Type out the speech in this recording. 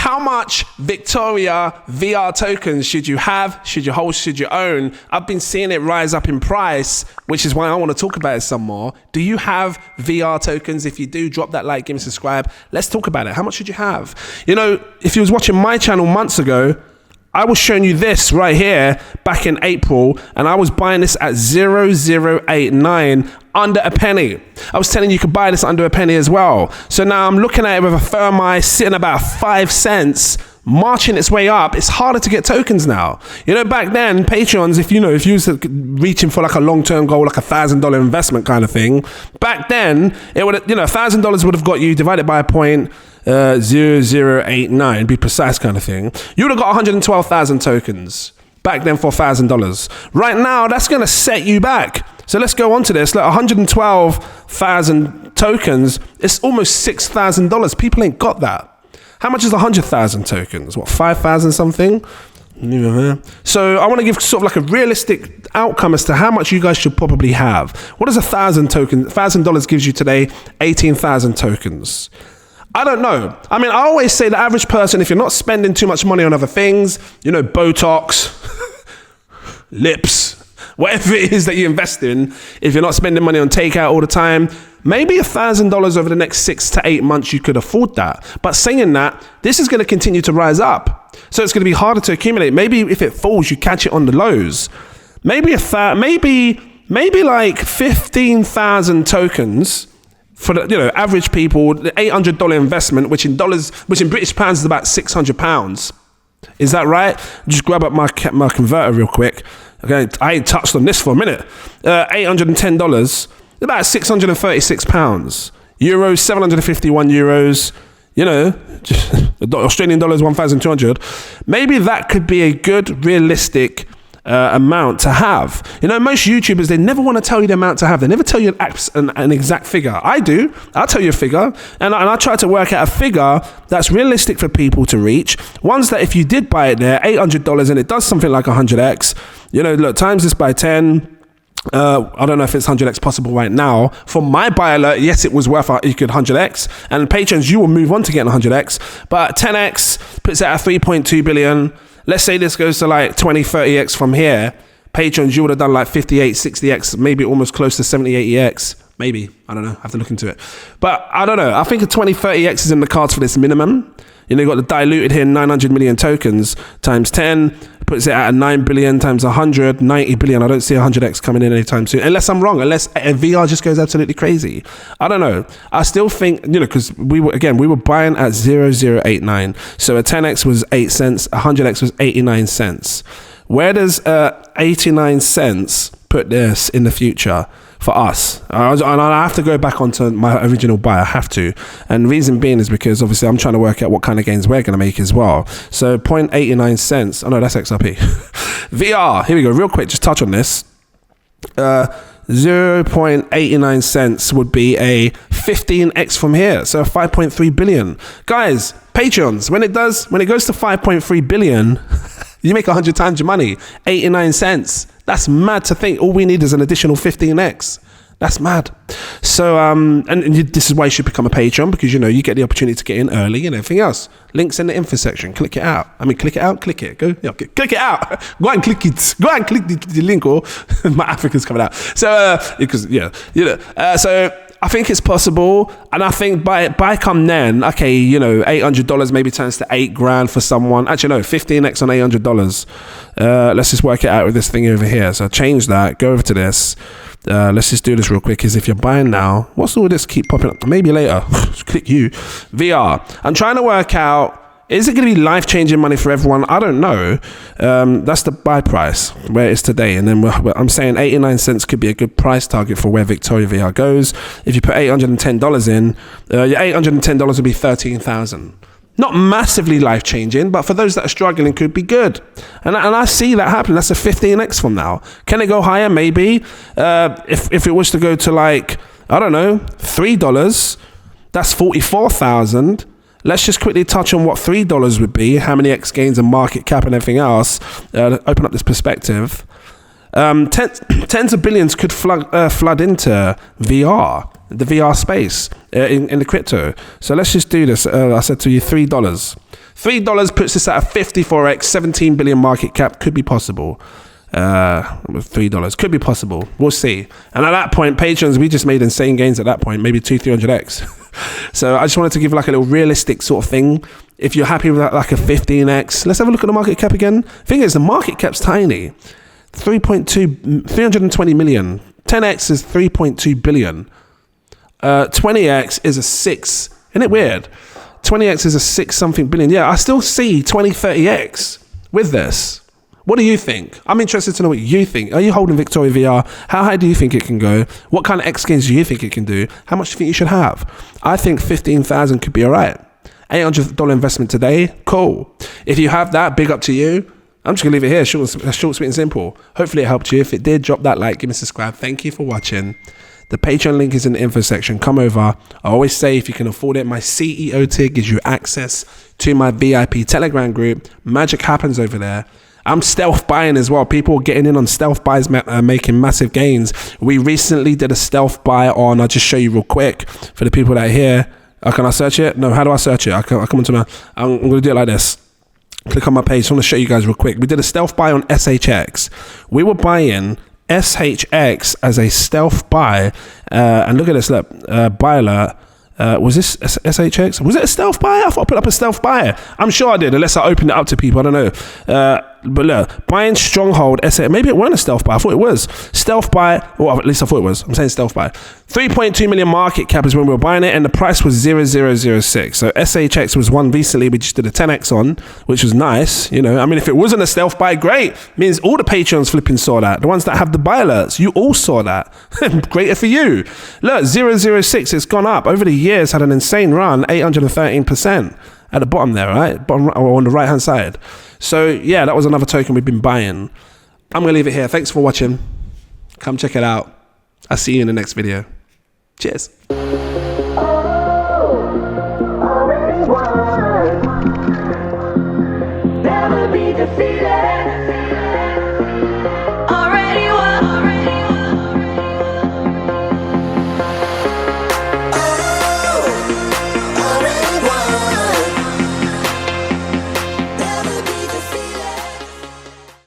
How much Victoria VR tokens should you have, should you hold, should you own? I've been seeing it rise up in price, which is why I want to talk about it some more. Do you have VR tokens? If you do, drop that like, give me a subscribe. Let's talk about it. How much should you have? You know, if you was watching my channel months ago, I was showing you this right here back in April, and I was buying this at 0089, under a penny. I was telling you could buy this under a penny as well. So now I'm looking at it with a firm eye, sitting about 5 cents, marching its way up. It's harder to get tokens now. You know, back then, Patreons, if you was reaching for like a long-term goal, like $1,000 investment kind of thing, back then, it would, $1,000 would have got you divided by a point, 0089, be precise kind of thing. You would have got 112,000 tokens back then for $1,000. Right now, that's going to set you back. So let's go on to this. Like 112,000 tokens, it's almost $6,000. People ain't got that. How much is 100,000 tokens? What, 5,000 something? So I want to give sort of like a realistic outcome as to how much you guys should probably have. What does $1,000 gives you today? 18,000 tokens. I don't know. I mean, I always say the average person, if you're not spending too much money on other things, Botox, lips, whatever it is that you invest in, if you're not spending money on takeout all the time, maybe $1,000 over the next 6 to 8 months, you could afford that. But saying that, this is going to continue to rise up. So it's going to be harder to accumulate. Maybe if it falls, you catch it on the lows. Maybe like 15,000 tokens for the average people, the $800 investment, which in British pounds is about £600. Is that right? Just grab up my converter real quick. Okay, I ain't touched on this for a minute. $810, about £636. Euros, 751 euros. The Australian dollar is 1,200. Maybe that could be a good, realistic amount to have. Most YouTubers, they never want to tell you the amount to have. They never tell you an exact figure. I do. I'll tell you a figure, and I try to work out a figure that's realistic for people to reach. Ones that if you did buy it there, $800, and it does something like 100x. Look, times this by 10. I don't know if it's 100x possible right now. For my buy alert, yes, it was worth you could 100x, and patrons, you will move on to getting 100x, but 10x puts it at 3.2 billion. Let's say this goes to like 20, 30x from here. Patrons, you would have done like 58, 60x, maybe almost close to 70, 80x. Maybe. I don't know. I have to look into it. But I don't know. I think a 20, 30x is in the cards for this minimum. You got the diluted here, 900 million tokens times 10, puts it at 9 billion times 100, 90 billion. I don't see 100x coming in anytime soon, unless I'm wrong, unless VR just goes absolutely crazy. I don't know. I still think, because we were buying at 0089. So a 10x was 8 cents, 100x was 89 cents. Where does 89 cents put this in the future for us? And I have to go back onto my original buy. I have to. And the reason being is because obviously I'm trying to work out what kind of gains we're going to make as well. So 0.89 cents. Oh no, that's XRP. VR. Here we go. Real quick, just touch on this. 0.89 cents would be a 15x from here. So 5.3 billion. Guys, Patreons, when it goes to 5.3 billion, you make 100 times your money. 89 cents. That's mad to think. All we need is an additional 15x. That's mad. So, and this is why you should become a patron, because, you get the opportunity to get in early and everything else. Links in the info section. Click it out. Click it out, click it. Click it out. Go and click it. Go and click the link, or my African's coming out. So, so I think it's possible. And I think by come then, okay, $800 maybe turns to $8,000 for someone. Actually, no, 15x on $800. Let's just work it out with this thing over here. So change that, go over to this. Let's just do this real quick, because if you're buying now, what's all this keep popping up? Maybe later. Click you. VR. I'm trying to work out, is it going to be life-changing money for everyone? I don't know. That's the buy price, where it is today. And then I'm saying 89 cents could be a good price target for where Victoria VR goes. If you put $810 in, your $810 would be 13,000. Not massively life-changing, but for those that are struggling, could be good. And I see that happening. That's a 15x from now. Can it go higher? Maybe. If it was to go to like, I don't know, $3, that's 44,000. Let's just quickly touch on what $3 would be, how many X gains and market cap and everything else. Open up this perspective. Tens of billions could flood into VR. the VR space in the crypto. So let's just do this. I said to you $3. $3 puts this at a 54x, 17 billion market cap. Could be possible. $3 could be possible. We'll see. And at that point, patrons, we just made insane gains at that point, maybe 200-300x. So I just wanted to give like a little realistic sort of thing. If you're happy with that, like a 15x, let's have a look at the market cap again. Thing is, the market cap's tiny. 320 million. 10x is 3.2 billion. 20x is a 6. Isn't it weird? 20x is a 6 something billion. Yeah, I still see 20, 30x with this. What do you think? I'm interested to know what you think. Are you holding VICTOIA VR? How high do you think it can go? What kind of X gains do you think it can do? How much do you think you should have? I think 15,000 could be all right. $800 investment today, cool. If you have that, big up to you. I'm just gonna leave it here, short, sweet and simple. Hopefully it helped you. If it did, drop that like, give me a subscribe. Thank you for watching. The Patreon link is in the info section. Come over. I always say if you can afford it, my CEO tier gives you access to my VIP Telegram group. Magic happens over there. I'm stealth buying as well. People are getting in on stealth buys, making massive gains. We recently did a stealth buy on, I'll just show you real quick for the people that are here. Can I search it? No, how do I search it? I come into my, I'm going to do it like this. Click on my page. I want to show you guys real quick. We did a stealth buy on SHX. We were buying SHX as a stealth buy. And look at this, look, buy alert. Was this SHX? Was it a stealth buy? I thought I put up a stealth buy. I'm sure I did, unless I opened it up to people. I don't know. But look, buying stronghold SHX. Maybe it weren't a stealth buy. I thought it was. Stealth buy, or at least I thought it was. I'm saying stealth buy. 3.2 million market cap is when we were buying it, and the price was 0006. So SHX was one recently we just did a 10x on, which was nice. You know, I mean, if it wasn't a stealth buy, great. Means all the Patreons flipping saw that. The ones that have the buy alerts, you all saw that. Greater for you. Look, 006, it's gone up. Over the years, had an insane run, 813%. At the bottom there, right? Bottom, or on the right hand side. So yeah, that was another token we've been buying. I'm gonna leave it here. Thanks for watching. Come check it out. I'll see you in the next video. Cheers.